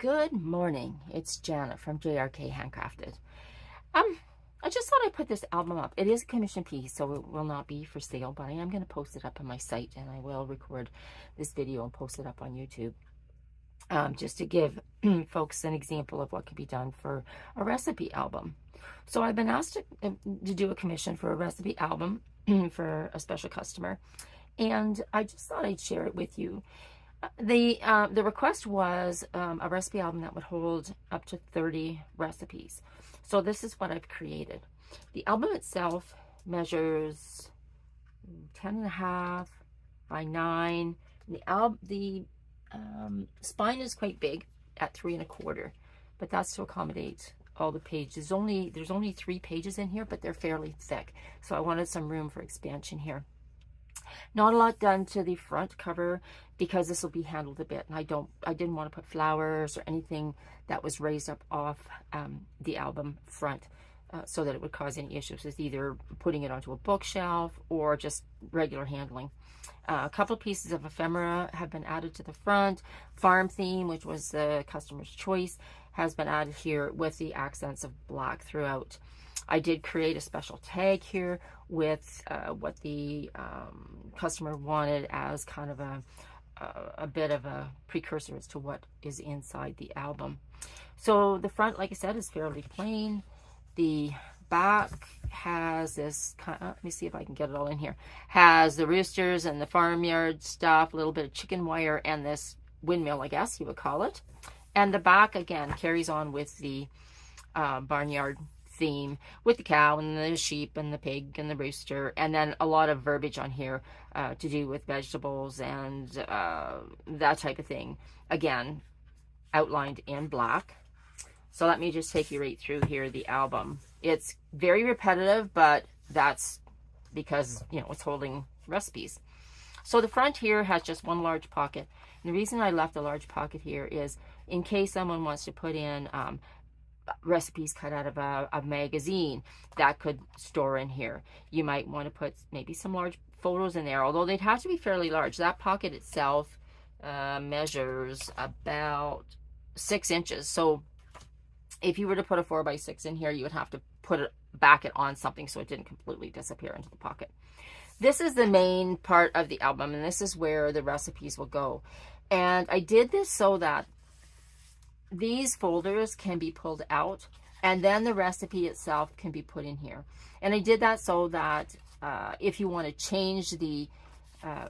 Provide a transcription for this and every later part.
Good morning. It's Janet from JRK Handcrafted. I just thought I'd put this album up. It is a commission piece, so it will not be for sale, but I am going to post it up on my site, and I will record this video and post it up on YouTube. Just to give folks an example of what can be done for a recipe album. So I've been asked to do a commission for a recipe album for a special customer, and I just thought I'd share it with you. The request was a recipe album that would hold up to 30 recipes. So this is what I've created. The album itself measures 10.5 by 9. The spine is quite big at 3.25, but that's to accommodate all the pages. There's only 3 pages in here, but they're fairly thick. So I wanted some room for expansion here. Not a lot done to the front cover because this will be handled a bit, and I didn't want to put flowers or anything that was raised up off the album front so that it would cause any issues with either putting it onto a bookshelf or just regular handling. A couple of pieces of ephemera have been added to the front. Farm theme, which was the customer's choice, has been added here with the accents of black throughout. I did create a special tag here with what the customer wanted as kind of a bit of a precursor as to what is inside the album. So the front, like I said, is fairly plain. The back has this kind of, let me see if I can get it all in here, has the roosters and the farmyard stuff, a little bit of chicken wire, and this windmill, I guess you would call it. And the back, again, carries on with the barnyard theme with the cow and the sheep and the pig and the rooster, and then a lot of verbiage on here to do with vegetables and that type of thing, again outlined in black. So let me just take you right through here the album. It's very repetitive, but that's because, you know, it's holding recipes. So the front here has just one large pocket, and the reason I left a large pocket here is in case someone wants to put in recipes cut out of a magazine that could store in here. You might want to put maybe some large photos in there, although they'd have to be fairly large. That pocket itself measures about 6 inches. So if you were to put a 4x6 in here, you would have to put it back on something so it didn't completely disappear into the pocket. This is the main part of the album, and this is where the recipes will go. And I did this so that these folders can be pulled out, and then the recipe itself can be put in here. And I did that so that if you want to change the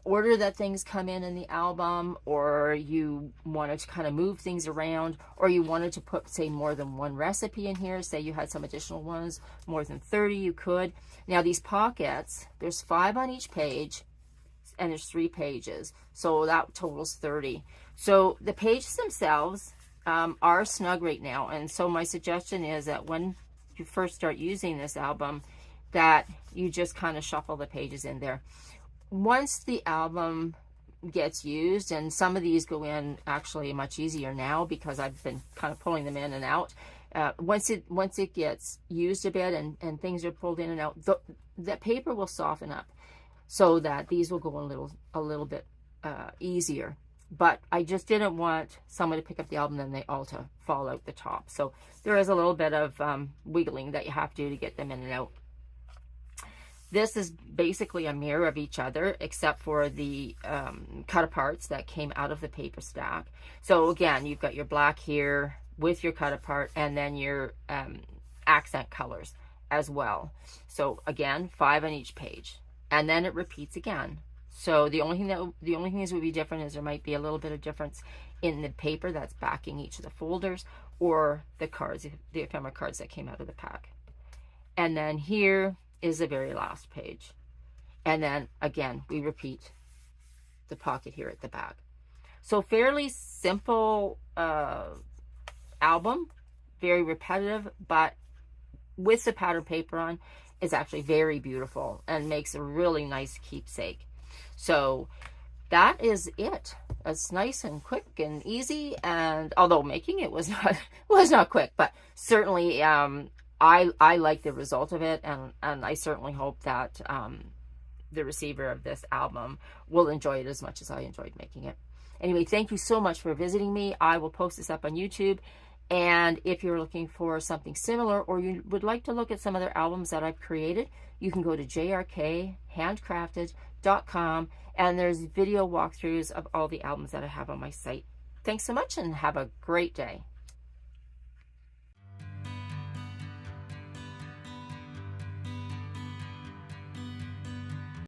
order that things come in the album, or you wanted to kind of move things around, or you wanted to put, say, more than one recipe in here, say you had some additional ones, more than 30, you could. Now these pockets, there's 5 on each page, and there's 3 pages, so that totals 30. So the pages themselves are snug right now, and so my suggestion is that when you first start using this album, that you just kind of shuffle the pages in there. Once the album gets used, and some of these go in actually much easier now because I've been kind of pulling them in and out. Once it gets used a bit and things are pulled in and out, the paper will soften up so that these will go a little bit easier. But I just didn't want someone to pick up the album and they all to fall out the top. So there is a little bit of wiggling that you have to do to get them in and out. This is basically a mirror of each other, except for the cut aparts that came out of the paper stack. So again, you've got your black here with your cut apart, and then your accent colors as well. So again, 5 on each page, and then it repeats again. So the only things would be different is there might be a little bit of difference in the paper that's backing each of the folders, or the cards, the ephemera cards that came out of the pack. And then here is the very last page. And then again, we repeat the pocket here at the back. So fairly simple album, very repetitive, but with the pattern paper on, is actually very beautiful and makes a really nice keepsake. So that is it. It's nice and quick and easy, and although making it was not quick, but certainly I like the result of it, and I certainly hope that the receiver of this album will enjoy it as much as I enjoyed making it. Anyway, thank you so much for visiting me. I will post this up on YouTube. And if you're looking for something similar, or you would like to look at some other albums that I've created, you can go to jrkhandcrafted.com, and there's video walkthroughs of all the albums that I have on my site. Thanks so much, and have a great day.